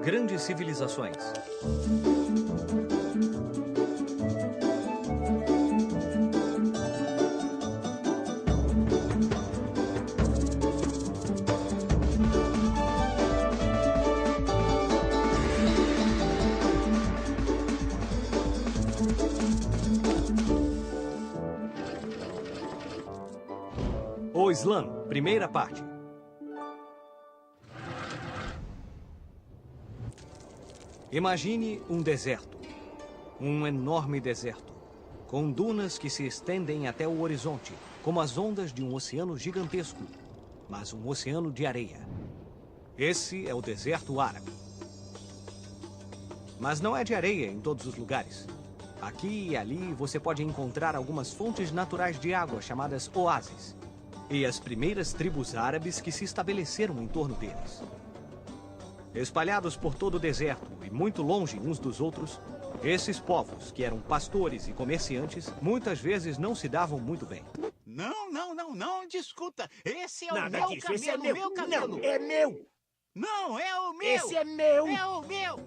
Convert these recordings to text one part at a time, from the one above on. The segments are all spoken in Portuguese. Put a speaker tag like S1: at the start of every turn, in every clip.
S1: grandes civilizações. O Islã, primeira parte. Imagine um deserto. Um enorme deserto, com dunas que se estendem até o horizonte, como as ondas de um oceano gigantesco, mas um oceano de areia. Esse é o deserto árabe. Mas não é de areia em todos os lugares. Aqui e ali você pode encontrar algumas fontes naturais de água chamadas oásis. E as primeiras tribos árabes que se estabeleceram em torno deles. Espalhados por todo o deserto e muito longe uns dos outros, esses povos, que eram pastores e comerciantes, muitas vezes não se davam muito bem.
S2: Não discuta. Esse é o
S3: Nada
S2: meu
S3: disso,
S2: camelo,
S3: esse é meu.
S2: meu camelo.
S3: Não, é meu.
S2: Não, é o meu.
S3: Esse é meu.
S2: É o meu.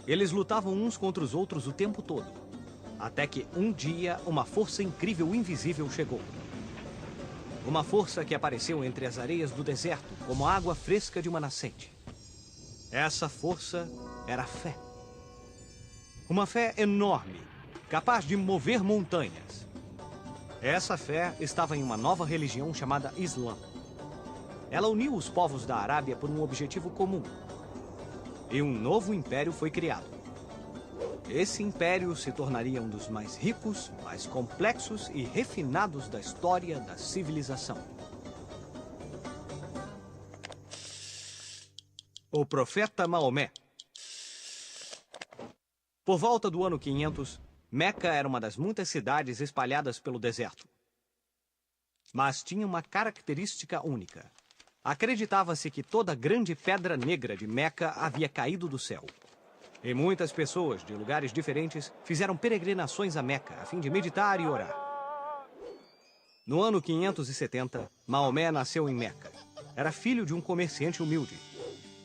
S1: Eles lutavam uns contra os outros o tempo todo. Até que um dia, uma força incrível invisível chegou. Uma força que apareceu entre as areias do deserto, como a água fresca de uma nascente. Essa força era a fé. Uma fé enorme, capaz de mover montanhas. Essa fé estava em uma nova religião chamada Islã. Ela uniu os povos da Arábia por um objetivo comum. E um novo império foi criado. Esse império se tornaria um dos mais ricos, mais complexos e refinados da história da civilização. O profeta Maomé. Por volta do ano 500, Meca era uma das muitas cidades espalhadas pelo deserto. Mas tinha uma característica única. Acreditava-se que toda a grande pedra negra de Meca havia caído do céu. E muitas pessoas de lugares diferentes fizeram peregrinações a Meca a fim de meditar e orar. No ano 570, Maomé nasceu em Meca. Era filho de um comerciante humilde.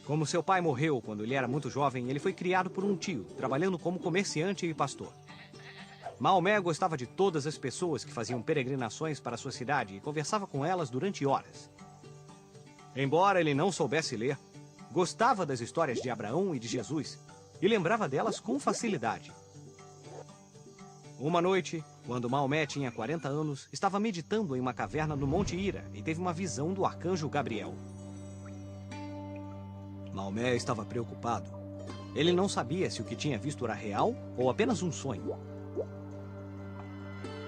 S1: Como seu pai morreu quando ele era muito jovem, ele foi criado por um tio, trabalhando como comerciante e pastor. Maomé gostava de todas as pessoas que faziam peregrinações para sua cidade e conversava com elas durante horas. Embora ele não soubesse ler, gostava das histórias de Abraão e de Jesus e lembrava delas com facilidade. Uma noite, quando Maomé tinha 40 anos, estava meditando em uma caverna no Monte Hira e teve uma visão do arcanjo Gabriel. Maomé estava preocupado. Ele não sabia se o que tinha visto era real ou apenas um sonho.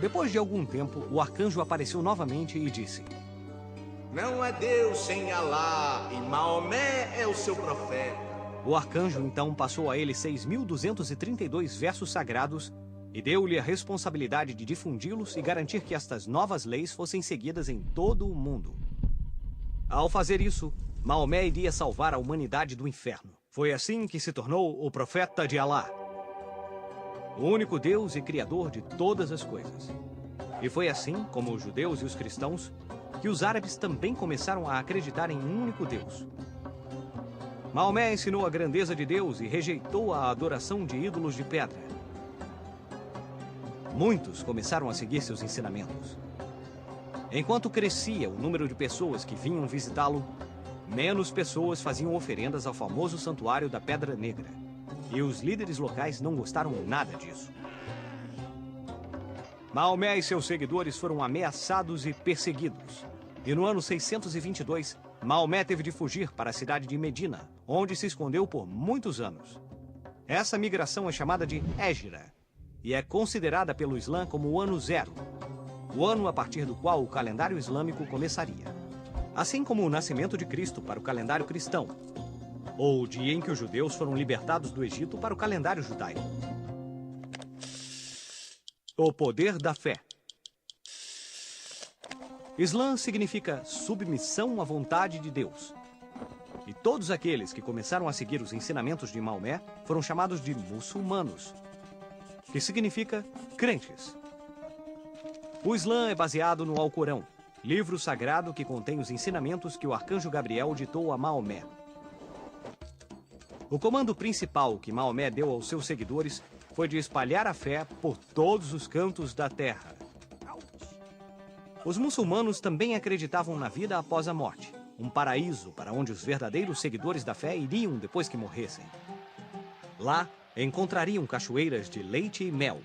S1: Depois de algum tempo, o arcanjo apareceu novamente e disse:
S4: Não é Deus sem Alá, e Maomé é o seu profeta.
S1: O arcanjo então passou a ele 6.232 versos sagrados e deu-lhe a responsabilidade de difundi-los e garantir que estas novas leis fossem seguidas em todo o mundo. Ao fazer isso, Maomé iria salvar a humanidade do inferno. Foi assim que se tornou o profeta de Alá, o único Deus e Criador de todas as coisas. E foi assim, como os judeus e os cristãos, que os árabes também começaram a acreditar em um único Deus. Maomé ensinou a grandeza de Deus e rejeitou a adoração de ídolos de pedra. Muitos começaram a seguir seus ensinamentos. Enquanto crescia o número de pessoas que vinham visitá-lo, menos pessoas faziam oferendas ao famoso santuário da Pedra Negra. E os líderes locais não gostaram nada disso. Maomé e seus seguidores foram ameaçados e perseguidos. E no ano 622, Maomé teve de fugir para a cidade de Medina, onde se escondeu por muitos anos. Essa migração é chamada de Hégira e é considerada pelo Islã como o ano zero, o ano a partir do qual o calendário islâmico começaria. Assim como o nascimento de Cristo para o calendário cristão, ou o dia em que os judeus foram libertados do Egito para o calendário judaico. O poder da fé. Islã significa submissão à vontade de Deus. E todos aqueles que começaram a seguir os ensinamentos de Maomé foram chamados de muçulmanos, que significa crentes. O Islã é baseado no Alcorão, livro sagrado que contém os ensinamentos que o arcanjo Gabriel ditou a Maomé. O comando principal que Maomé deu aos seus seguidores foi de espalhar a fé por todos os cantos da terra. Os muçulmanos também acreditavam na vida após a morte, um paraíso para onde os verdadeiros seguidores da fé iriam depois que morressem. Lá, encontrariam cachoeiras de leite e mel,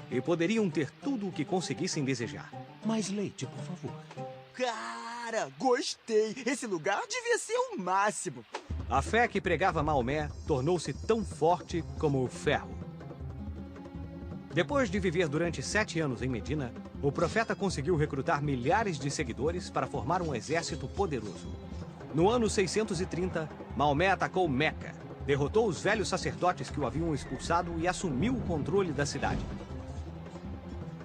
S1: e poderiam ter tudo o que conseguissem desejar.
S2: Mais leite, por favor.
S3: Cara, gostei! Esse lugar devia ser o máximo.
S1: A fé que pregava Maomé tornou-se tão forte como o ferro. Depois de viver durante 7 anos em Medina, o profeta conseguiu recrutar milhares de seguidores para formar um exército poderoso. No ano 630, Maomé atacou Meca, derrotou os velhos sacerdotes que o haviam expulsado e assumiu o controle da cidade.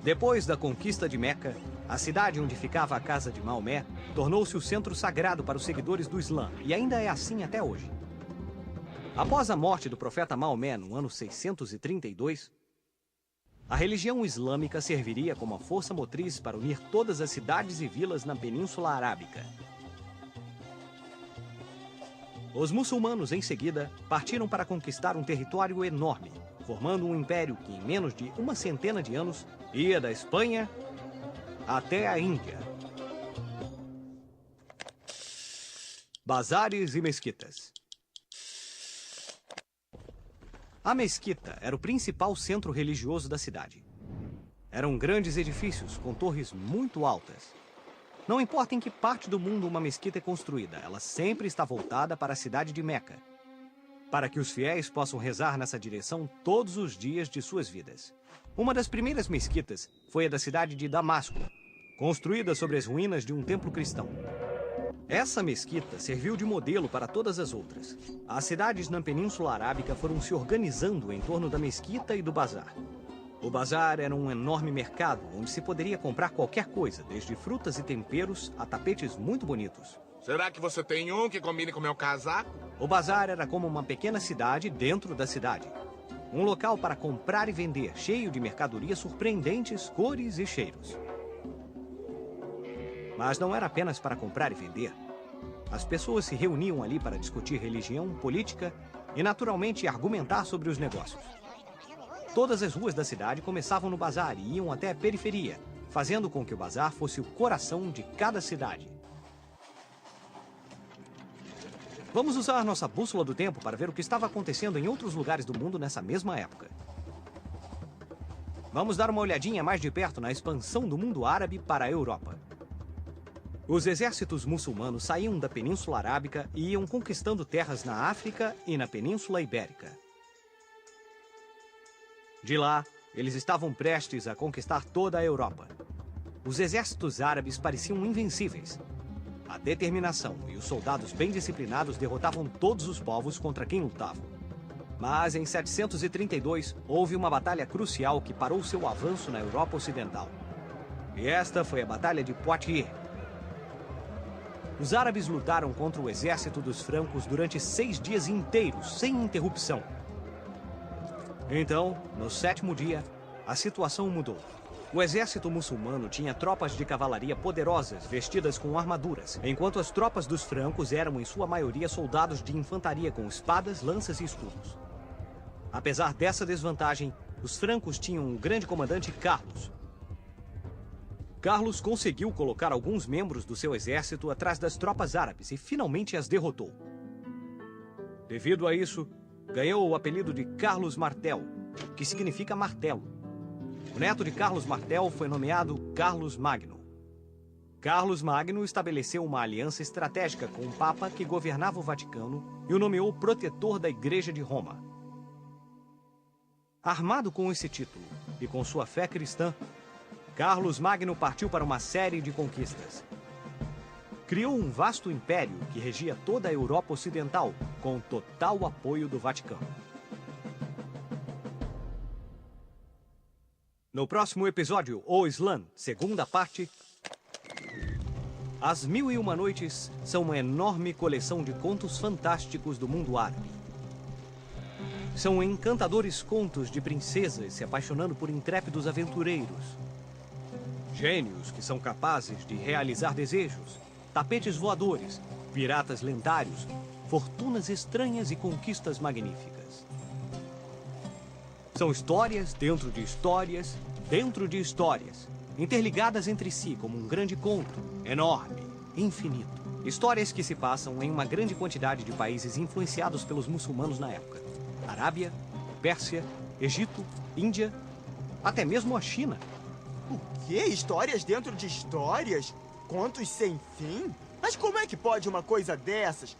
S1: Depois da conquista de Meca, a cidade onde ficava a casa de Maomé tornou-se o centro sagrado para os seguidores do Islã, e ainda é assim até hoje. Após a morte do profeta Maomé no ano 632, a religião islâmica serviria como a força motriz para unir todas as cidades e vilas na Península Arábica. Os muçulmanos, em seguida, partiram para conquistar um território enorme, formando um império que, em menos de uma centena de anos, ia da Espanha até a Índia. Bazares e mesquitas. A mesquita era o principal centro religioso da cidade. Eram grandes edifícios com torres muito altas. Não importa em que parte do mundo uma mesquita é construída, ela sempre está voltada para a cidade de Meca, para que os fiéis possam rezar nessa direção todos os dias de suas vidas. Uma das primeiras mesquitas foi a da cidade de Damasco, construída sobre as ruínas de um templo cristão. Essa mesquita serviu de modelo para todas as outras. As cidades na Península Arábica foram se organizando em torno da mesquita e do bazar. O bazar era um enorme mercado onde se poderia comprar qualquer coisa, desde frutas e temperos a tapetes muito bonitos.
S4: Será que você tem um que combine com meu casaco?
S1: O bazar era como uma pequena cidade dentro da cidade. Um local para comprar e vender, cheio de mercadorias surpreendentes, cores e cheiros. Mas não era apenas para comprar e vender. As pessoas se reuniam ali para discutir religião, política e, naturalmente, argumentar sobre os negócios. Todas as ruas da cidade começavam no bazar e iam até a periferia, fazendo com que o bazar fosse o coração de cada cidade. Vamos usar nossa bússola do tempo para ver o que estava acontecendo em outros lugares do mundo nessa mesma época. Vamos dar uma olhadinha mais de perto na expansão do mundo árabe para a Europa. Os exércitos muçulmanos saíam da Península Arábica e iam conquistando terras na África e na Península Ibérica. De lá, eles estavam prestes a conquistar toda a Europa. Os exércitos árabes pareciam invencíveis. A determinação e os soldados bem disciplinados derrotavam todos os povos contra quem lutavam. Mas em 732, houve uma batalha crucial que parou seu avanço na Europa Ocidental. E esta foi a Batalha de Poitiers. Os árabes lutaram contra o exército dos francos durante 6 dias inteiros, sem interrupção. Então, no 7º dia, a situação mudou. O exército muçulmano tinha tropas de cavalaria poderosas, vestidas com armaduras, enquanto as tropas dos francos eram, em sua maioria, soldados de infantaria com espadas, lanças e escudos. Apesar dessa desvantagem, os francos tinham um grande comandante, Carlos. Carlos conseguiu colocar alguns membros do seu exército atrás das tropas árabes e finalmente as derrotou. Devido a isso, ganhou o apelido de Carlos Martel, que significa martelo. O neto de Carlos Martel foi nomeado Carlos Magno. Carlos Magno estabeleceu uma aliança estratégica com o Papa que governava o Vaticano e o nomeou protetor da Igreja de Roma. Armado com esse título e com sua fé cristã, Carlos Magno partiu para uma série de conquistas. Criou um vasto império que regia toda a Europa Ocidental, com total apoio do Vaticano. No próximo episódio, O Islã, segunda parte, As 1001 Noites são uma enorme coleção de contos fantásticos do mundo árabe. São encantadores contos de princesas se apaixonando por intrépidos aventureiros. Gênios que são capazes de realizar desejos, tapetes voadores, piratas lendários, fortunas estranhas e conquistas magníficas. São histórias dentro de histórias, dentro de histórias, interligadas entre si como um grande conto, enorme, infinito. Histórias que se passam em uma grande quantidade de países influenciados pelos muçulmanos na época. Arábia, Pérsia, Egito, Índia, até mesmo a China.
S3: O quê? Histórias dentro de histórias? Contos sem fim? Mas como é que pode uma coisa dessas?